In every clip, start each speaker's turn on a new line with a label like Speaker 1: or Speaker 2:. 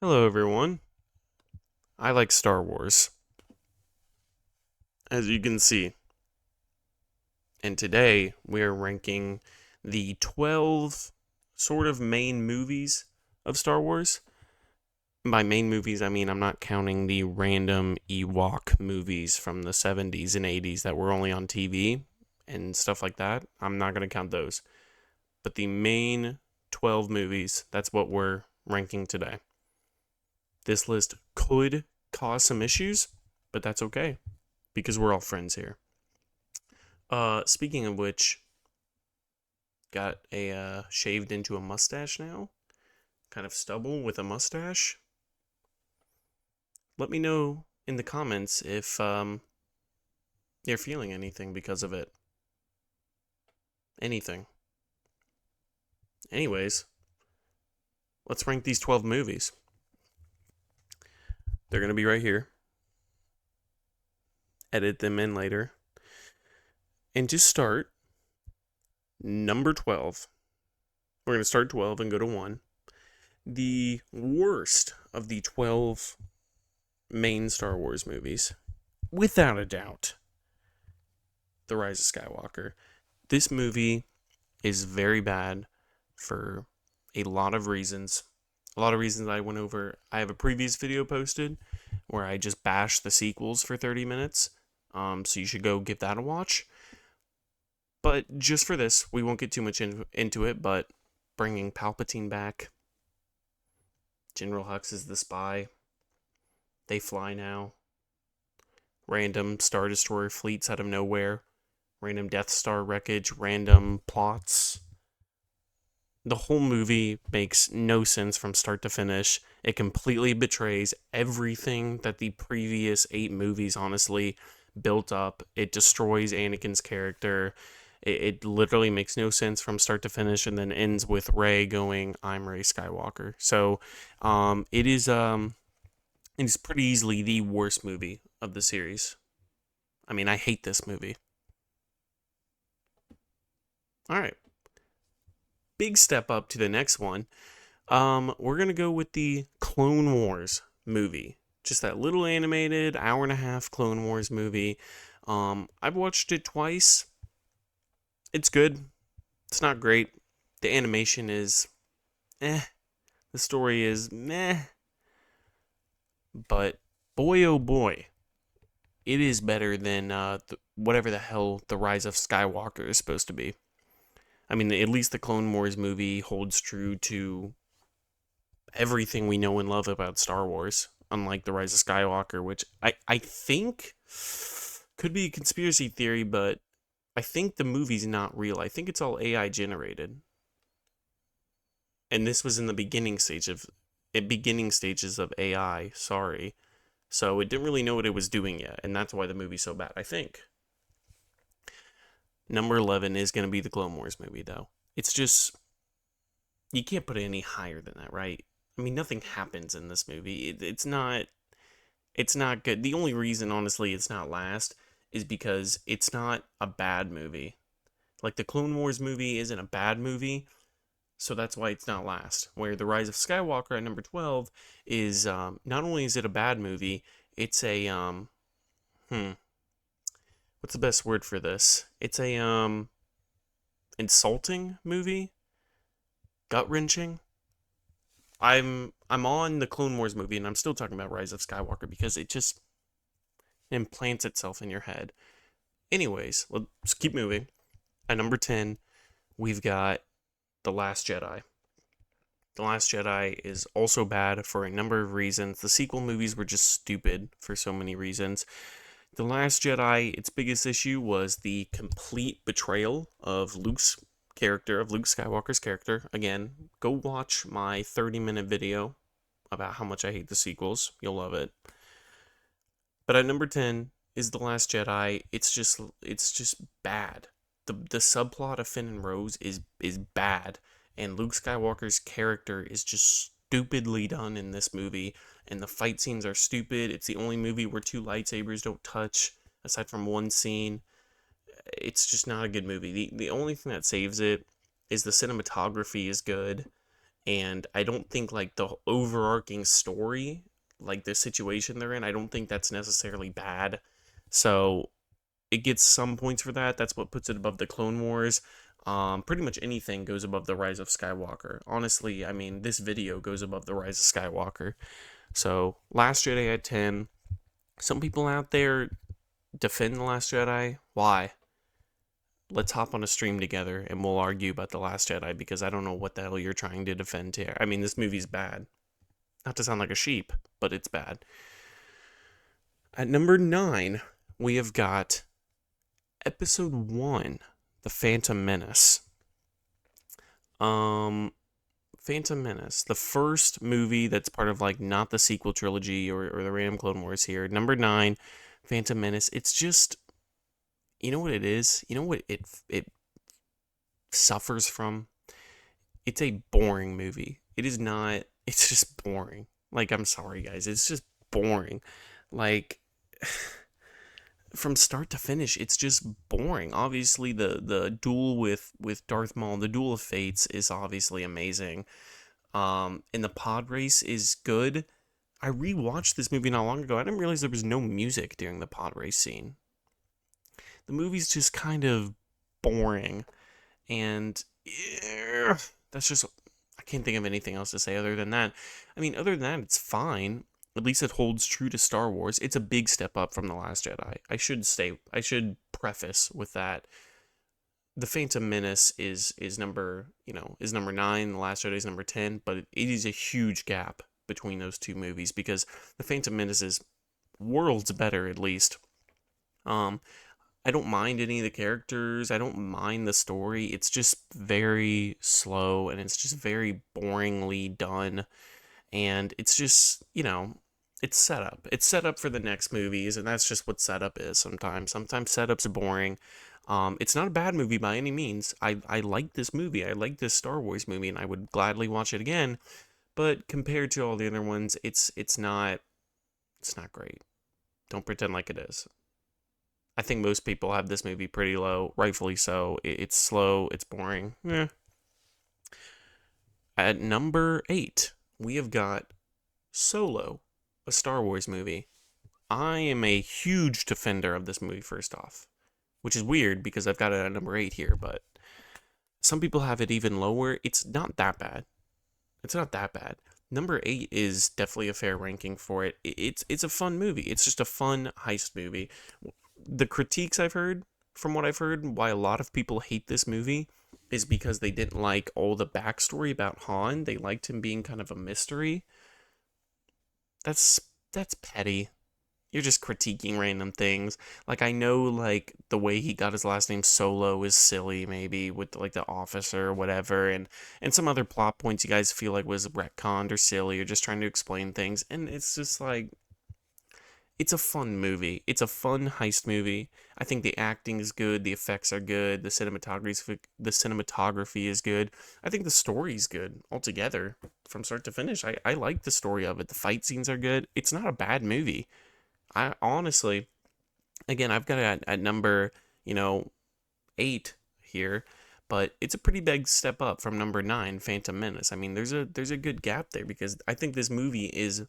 Speaker 1: Hello, everyone. I like Star Wars, as you can see. And today we are ranking the 12 sort of main movies of Star Wars. By main movies, I mean I'm not counting the random Ewok movies from the 70s and 80s that were only on TV and stuff like that. I'm not going to count those. But the main 12 movies, that's what we're ranking today. This list could cause some issues, but that's okay because we're all friends here. Speaking of which, got a shaved into a mustache now, kind of stubble with a mustache. Let me know in the comments if you're feeling anything because of it. Anything. Anyways, let's rank these 12 movies. They're gonna be right here. Edit them in later. And to start, number 12. We're gonna start 12 and go to 1. The worst of the 12 main Star Wars movies, without a doubt, The Rise of Skywalker. This movie is very bad for a lot of reasons. A lot of reasons I went over. I have a previous video posted where I just bashed the sequels for 30 minutes. So you should go give that a watch. But just for this, we won't get too much into it, but bringing Palpatine back, General Hux is the spy. They fly now. Random Star Destroyer fleets out of nowhere. Random Death Star wreckage. Random plots. The whole movie makes no sense from start to finish. It completely betrays everything that the previous 8 movies, honestly, built up. It destroys Anakin's character. It literally makes no sense from start to finish, and then ends with Rey going, "I'm Rey Skywalker." So, it is pretty easily the worst movie of the series. I mean, I hate this movie. All right, big step up to the next one. We're gonna go with the Clone Wars movie. Just that little animated hour and a half Clone Wars movie. I've watched it twice. It's good. It's not great. The animation is eh. The story is meh. But boy oh boy, it is better than whatever the hell the Rise of Skywalker is supposed to be. I mean, at least the Clone Wars movie holds true to everything we know and love about Star Wars, unlike The Rise of Skywalker, which I think could be a conspiracy theory, but I think the movie's not real. I think it's all AI generated. And this was in the beginning stages of AI, sorry. So it didn't really know what it was doing yet, and that's why the movie's so bad, I think. Number 11 is going to be the Clone Wars movie, though. It's just, you can't put it any higher than that, right? I mean, nothing happens in this movie. It's not good. The only reason, honestly, it's not last is because it's not a bad movie. Like the Clone Wars movie isn't a bad movie, so that's why it's not last. Where The Rise of Skywalker at number 12 is not only is it a bad movie, it's a what's the best word for this? It's a insulting movie, gut wrenching. I'm on the Clone Wars movie and I'm still talking about Rise of Skywalker because it just implants itself in your head. Anyways, let's keep moving. At number 10, we've got The Last Jedi. The Last Jedi is also bad for a number of reasons. The sequel movies were just stupid for so many reasons. The Last Jedi, its biggest issue was the complete betrayal of Luke's character, of Luke Skywalker's character. Again, go watch my 30-minute video about how much I hate the sequels. You'll love it. But at number 10 is The Last Jedi. It's just bad. The subplot of Finn and Rose is bad, and Luke Skywalker's character is just stupidly done in this movie, and the fight scenes are stupid. It's the only movie where 2 lightsabers don't touch aside from one scene. It's just not a good movie. The only thing that saves it is the cinematography is good, And I don't think like the overarching story, like the situation they're in, I don't think that's necessarily bad. So it gets some points for that. That's what puts it above the Clone Wars. Pretty much anything goes above the Rise of Skywalker. Honestly, I mean, this video goes above the Rise of Skywalker. So Last Jedi at 10. Some people out there defend the Last Jedi. Why? Let's hop on a stream together and we'll argue about the Last Jedi, because I don't know what the hell you're trying to defend here. I mean, this movie's bad. Not to sound like a sheep, but it's bad. At number 9, we have got Episode 1, The Phantom Menace. Phantom Menace, the first movie that's part of like not the sequel trilogy or the random Clone Wars here. Number 9, Phantom Menace. It's just, you know what it is? You know what it suffers from? It's a boring movie. It is not, it's just boring. Like, I'm sorry guys, it's just boring. Like, from start to finish, it's just boring. Obviously, the duel with Darth Maul, the Duel of Fates, is obviously amazing. And the pod race is good. I rewatched this movie not long ago. I didn't realize there was no music during the pod race scene. The movie's just kind of boring, and that's just, I can't think of anything else to say other than that. I mean, other than that, it's fine. At least it holds true to Star Wars. It's a big step up from The Last Jedi. I should preface with that. The Phantom Menace is number 9, The Last Jedi is number 10, but it is a huge gap between those two movies, because The Phantom Menace is worlds better, at least. I don't mind any of the characters. I don't mind the story. It's just very slow and it's just very boringly done. And it's just, it's set up. It's set up for the next movies, and that's just what setup is sometimes. Sometimes setup's boring. It's not a bad movie by any means. I like this movie. I like this Star Wars movie, and I would gladly watch it again. But compared to all the other ones, it's not great. Don't pretend like it is. I think most people have this movie pretty low, rightfully so. It's slow, it's boring. At number 8, we have got Solo, a Star Wars movie. I am a huge defender of this movie, first off, which is weird because I've got it at number 8 here, but some people have it even lower. It's not that bad. It's not that bad. Number 8 is definitely a fair ranking for it. It's a fun movie. It's just a fun heist movie. The critiques I've heard, from what I've heard, why a lot of people hate this movie is because they didn't like all the backstory about Han. They liked him being kind of a mystery. That's petty. You're just critiquing random things. Like, I know, like, the way he got his last name Solo is silly, maybe, with, like, the officer or whatever, and some other plot points you guys feel like was retconned or silly or just trying to explain things, and it's just, like, it's a fun movie. It's a fun heist movie. I think the acting is good, the effects are good, the cinematography is good. I think the story's good altogether from start to finish. I like the story of it. The fight scenes are good. It's not a bad movie. I honestly, again, I've got it at number, 8 here, but it's a pretty big step up from number 9, Phantom Menace. I mean, there's a good gap there, because I think this movie is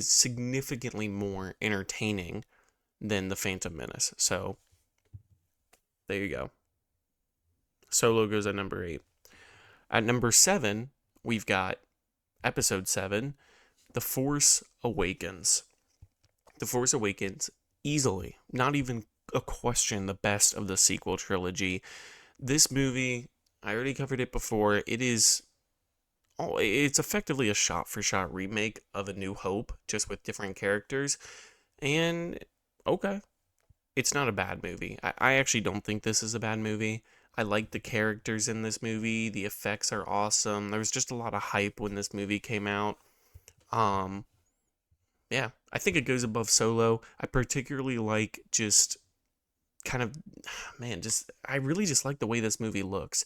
Speaker 1: significantly more entertaining than the Phantom Menace. So there you go. Solo goes at number 8. At number 7, we've got Episode 7, The Force Awakens. The Force Awakens, easily, not even a question, the best of the sequel trilogy. This movie, I already covered it before. It's effectively a shot-for-shot remake of A New Hope, just with different characters. And, okay, it's not a bad movie. I actually don't think this is a bad movie. I like the characters in this movie. The effects are awesome. There was just a lot of hype when this movie came out. Yeah, I think it goes above Solo. I particularly like just kind of, man, I really just like the way this movie looks.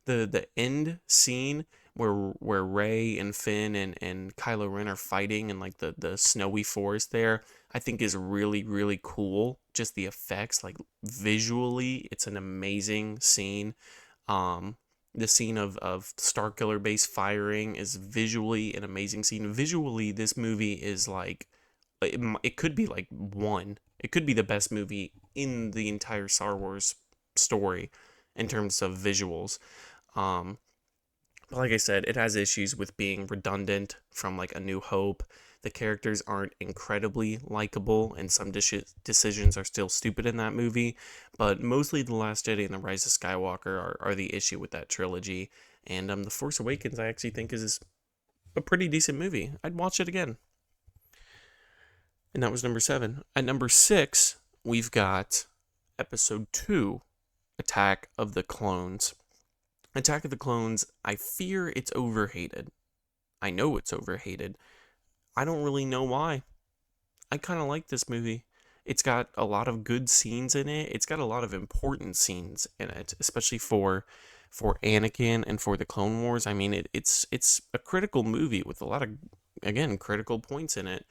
Speaker 1: The end scene where Rey and Finn and Kylo Ren are fighting in like the snowy forest there, I think is really, really cool. Just the effects, like visually, it's an amazing scene. The scene of Starkiller Base firing is visually an amazing scene. Visually, this movie is like, it could be like one. It could be the best movie in the entire Star Wars story in terms of visuals. Um, but like I said, it has issues with being redundant from like A New Hope. The characters aren't incredibly likable, and some decisions are still stupid in that movie. But mostly The Last Jedi and The Rise of Skywalker are the issue with that trilogy. And The Force Awakens, I actually think, is a pretty decent movie. I'd watch it again. And that was number 7. At number 6, we've got Episode 2, Attack of the Clones. Attack of the Clones, I fear it's overhated. I know it's overhated. I don't really know why. I kind of like this movie. It's got a lot of good scenes in it. It's got a lot of important scenes in it, especially for Anakin and for the Clone Wars. I mean, it's a critical movie with a lot of, again, critical points in it.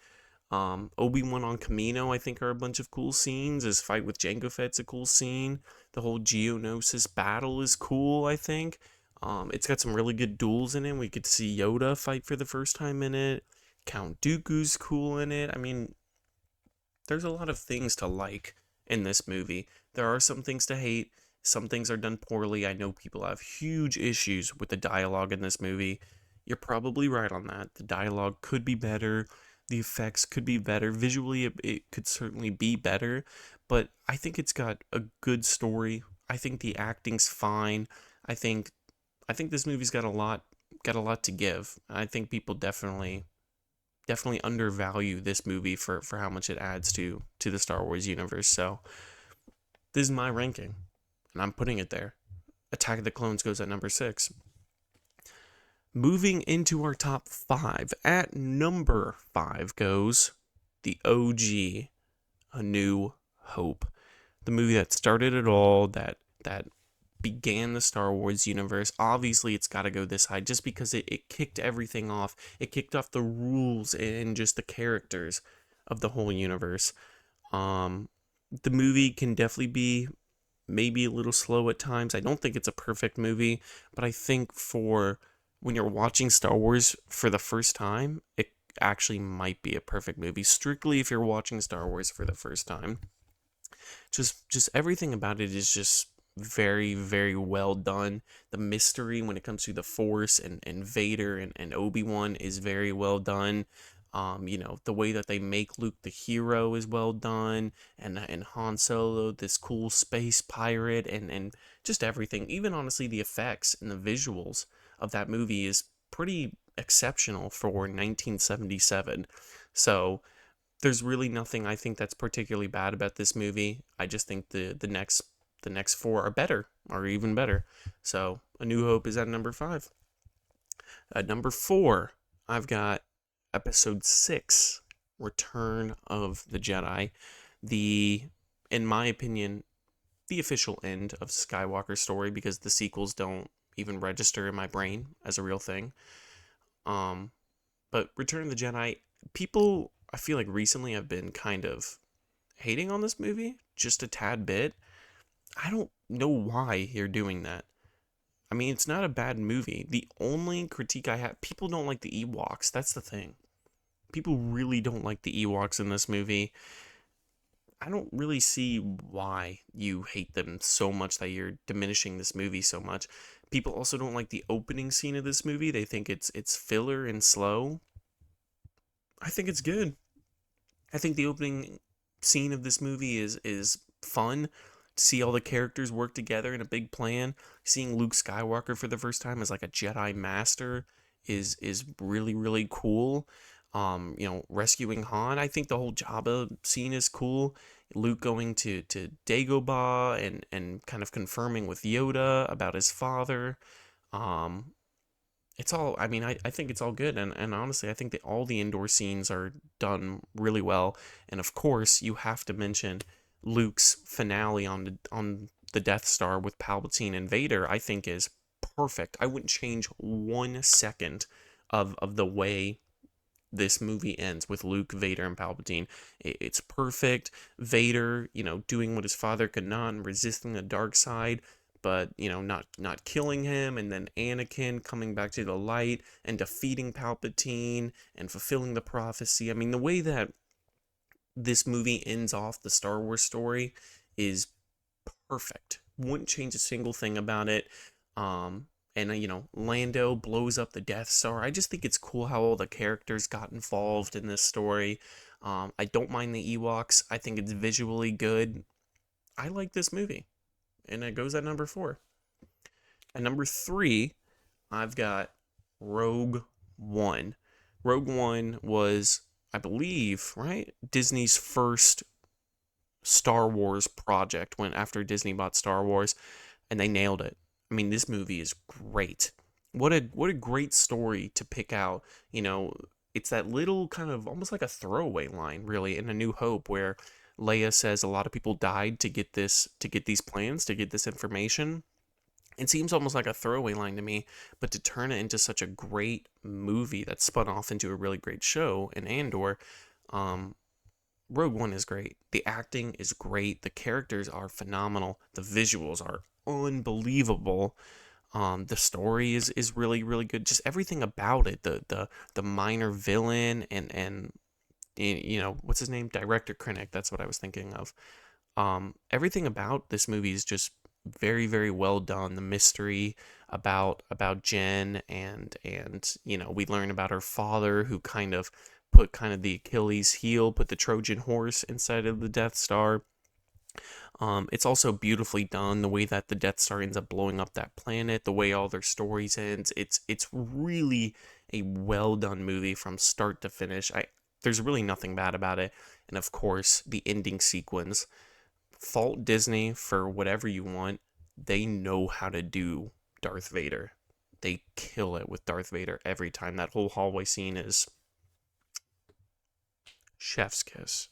Speaker 1: Obi-Wan on Kamino, I think, are a bunch of cool scenes. His fight with Jango Fett's a cool scene. The whole Geonosis battle is cool, I think. It's got some really good duels in it. We could see Yoda fight for the first time in it. Count Dooku's cool in it. I mean, there's a lot of things to like in this movie. There are some things to hate. Some things are done poorly. I know people have huge issues with the dialogue in this movie. You're probably right on that. The dialogue could be better. The effects could be better. Visually, it could certainly be better. But I think it's got a good story. I think the acting's fine. I think this movie's got a lot to give. I think people definitely undervalue this movie for how much it adds to the Star Wars universe. So this is my ranking, and I'm putting it there. Attack of the Clones goes at number 6. Moving into our top 5, at number 5 goes the OG, A New Hope. The movie that started it all, that began the Star Wars universe. Obviously, it's got to go this high just because it kicked everything off. It kicked off the rules and just the characters of the whole universe. The movie can definitely be maybe a little slow at times. I don't think it's a perfect movie, but I think for when you're watching Star Wars for the first time, it actually might be a perfect movie. Strictly if you're watching Star Wars for the first time. Just everything about it is just very, very well done. The mystery when it comes to the Force and Vader and Obi-Wan is very well done. The way that they make Luke the hero is well done, and Han Solo, this cool space pirate, and just everything. Even honestly, the effects and the visuals of that movie is pretty exceptional for 1977. So there's really nothing I think that's particularly bad about this movie. I just think the next 4 are better, or even better. So A New Hope is at number 5. At number 4, I've got Episode 6, Return of the Jedi. In my opinion, the official end of Skywalker's story, because the sequels don't even register in my brain as a real thing. But Return of the Jedi, people, I feel like recently have been kind of hating on this movie just a tad bit. I don't know why you're doing that. I mean, it's not a bad movie. The only critique I have, people don't like the Ewoks. That's the thing. People really don't like the Ewoks in this movie. I don't really see why you hate them so much, that you're diminishing this movie so much. People also don't like the opening scene of this movie. They think it's filler and slow. I think it's good. I think the opening scene of this movie is fun. To see all the characters work together in a big plan. Seeing Luke Skywalker for the first time as like a Jedi Master is really, really cool. Rescuing Han. I think the whole Jabba scene is cool. Luke going to Dagobah and kind of confirming with Yoda about his father. It's all, I mean, I think it's all good. And honestly, I think that all the indoor scenes are done really well. And of course, you have to mention Luke's finale on the Death Star with Palpatine and Vader. I think is perfect. I wouldn't change 1 second of the way this movie ends with Luke, Vader, and Palpatine. It's perfect. Vader, doing what his father could not and resisting the dark side. but not killing him, and then Anakin coming back to the light and defeating Palpatine and fulfilling the prophecy. I mean, the way that this movie ends off the Star Wars story is perfect. Wouldn't change a single thing about it. And Lando blows up the Death Star. I just think it's cool how all the characters got involved in this story. I don't mind the Ewoks. I think it's visually good. I like this movie, and it goes at number 4. At number 3, I've got Rogue One. Rogue One was, I believe, right, Disney's first Star Wars project when after Disney bought Star Wars, and they nailed it. I mean, this movie is great. What a great story to pick out. It's that little kind of almost like a throwaway line, really, in A New Hope, where Leia says a lot of people died to get these plans, to get this information. It seems almost like a throwaway line to me, but to turn it into such a great movie that spun off into a really great show in Andor, Rogue One is great. The acting is great. The characters are phenomenal. The visuals are unbelievable. The story is really, really good. Just everything about it. The minor villain and what's his name? Director Krennic. That's what I was thinking of. Everything about this movie is just very, very well done. The mystery about Jen and we learn about her father, who put the Achilles heel, put the Trojan horse inside of the Death Star. It's also beautifully done, the way that the Death Star ends up blowing up that planet, the way all their stories ends. It's really a well done movie from start to finish. There's really nothing bad about it. And of course, the ending sequence. Fault Disney for whatever you want. They know how to do Darth Vader. They kill it with Darth Vader every time. That whole hallway scene is chef's kiss.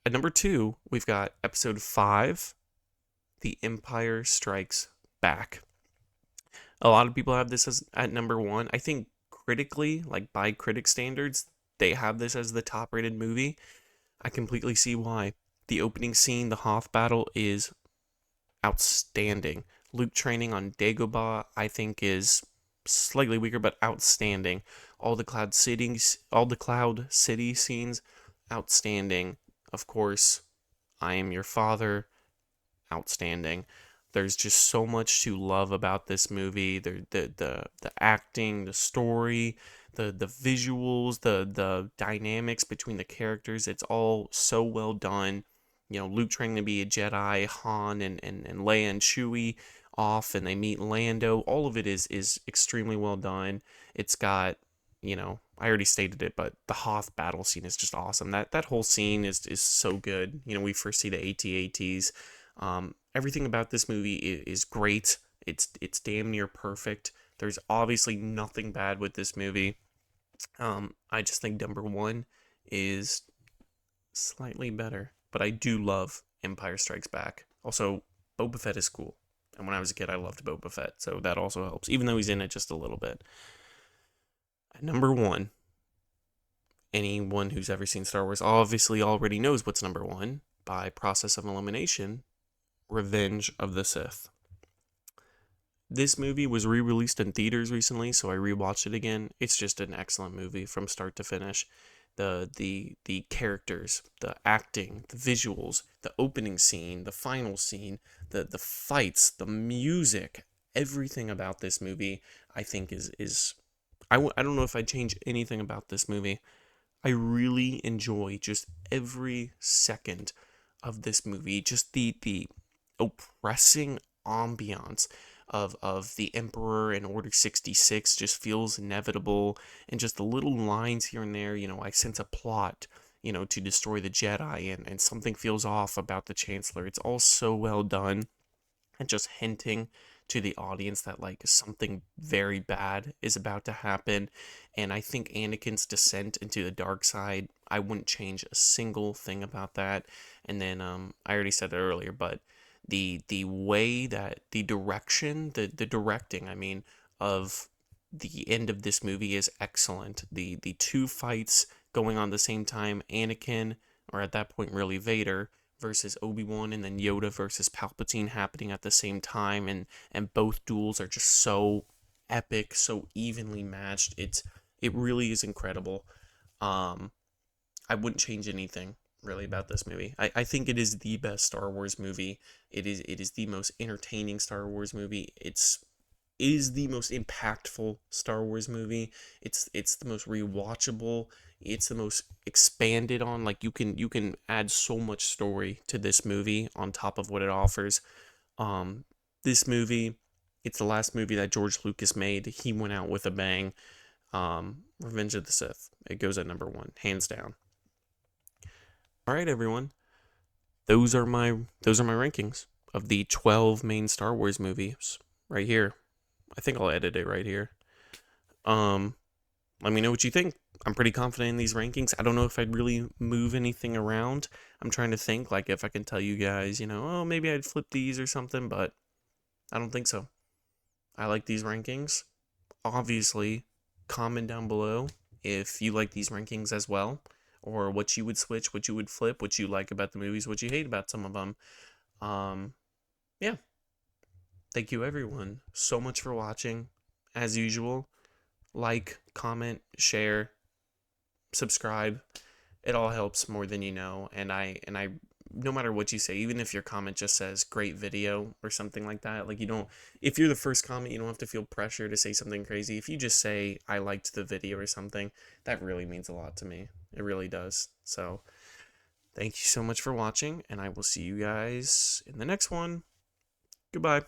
Speaker 1: At number 2, we've got episode 5, The Empire Strikes Back. A lot of people have this as at number 1. I think critically, like by critic standards, they have this as the top rated movie. I completely see why. The opening scene, the Hoth battle, is outstanding. Luke training on Dagobah, I think, is slightly weaker, but outstanding. All the Cloud City scenes, outstanding. Of course, I Am Your Father, outstanding. There's just so much to love about this movie. The acting, the story, the visuals, the dynamics between the characters. It's all so well done. Luke training to be a Jedi, Han and Leia and Chewie off, and they meet Lando. All of it is extremely well done. It's got, I already stated it, but the Hoth battle scene is just awesome. That whole scene is so good. We first see the AT-ATs. Everything about this movie is great. It's damn near perfect. There's obviously nothing bad with this movie. I just think number 1 is slightly better. But I do love Empire Strikes Back. Also, Boba Fett is cool. And when I was a kid, I loved Boba Fett. So that also helps, even though he's in it just a little bit. At number 1, anyone who's ever seen Star Wars obviously already knows what's number 1 by process of elimination: Revenge of the Sith. This movie was re-released in theaters recently, so I rewatched it again. It's just an excellent movie from start to finish. The characters, the acting, the visuals, the opening scene, the final scene, the fights, the music, everything about this movie, I think is I don't know if I'd change anything about this movie. I really enjoy just every second of this movie. Just the oppressing ambiance of the Emperor and Order 66 just feels inevitable, and just the little lines here and there, I sense a plot, to destroy the Jedi, and something feels off about the Chancellor. It's all so well done, and just hinting to the audience that something very bad is about to happen. And I think Anakin's descent into the dark side, I wouldn't change a single thing about that. And then I already said it earlier, but the way that the directing, I mean, of the end of this movie is excellent. The 2 fights going on the same time, Anakin, or at that point really Vader, versus Obi-Wan, and then Yoda versus Palpatine happening at the same time, and both duels are just so epic, so evenly matched. It really is incredible. I wouldn't change anything really about this movie. I think it is the best Star Wars movie. It is the most entertaining Star Wars movie. It is the most impactful Star Wars movie. It's the most rewatchable. It's the most expanded on. Like you can add so much story to this movie on top of what it offers. Um, this movie, it's the last movie that George Lucas made. He went out with a bang. Revenge of the Sith. It goes at number one, hands down. All right, everyone. Those are my rankings of the 12 main Star Wars movies right here. I think I'll edit it right here. Um, Let me know what you think. I'm pretty confident in these rankings. I don't know if I'd really move anything around. I'm trying to think like if I can tell you guys, oh, maybe I'd flip these or something, but I don't think so. I like these rankings. Obviously, comment down below if you like these rankings as well, or what you would switch, what you would flip, what you like about the movies, what you hate about some of them. Yeah. Thank you everyone so much for watching. As usual, like, comment, share, subscribe. It all helps more than you know, and I no matter what you say, even if your comment just says great video or something like that, like, you don't, if you're the first comment, you don't have to feel pressure to say something crazy. If you just say I liked the video or something, that really means a lot to me. It really does. So thank you so much for watching, and I will see you guys in the next one. Goodbye.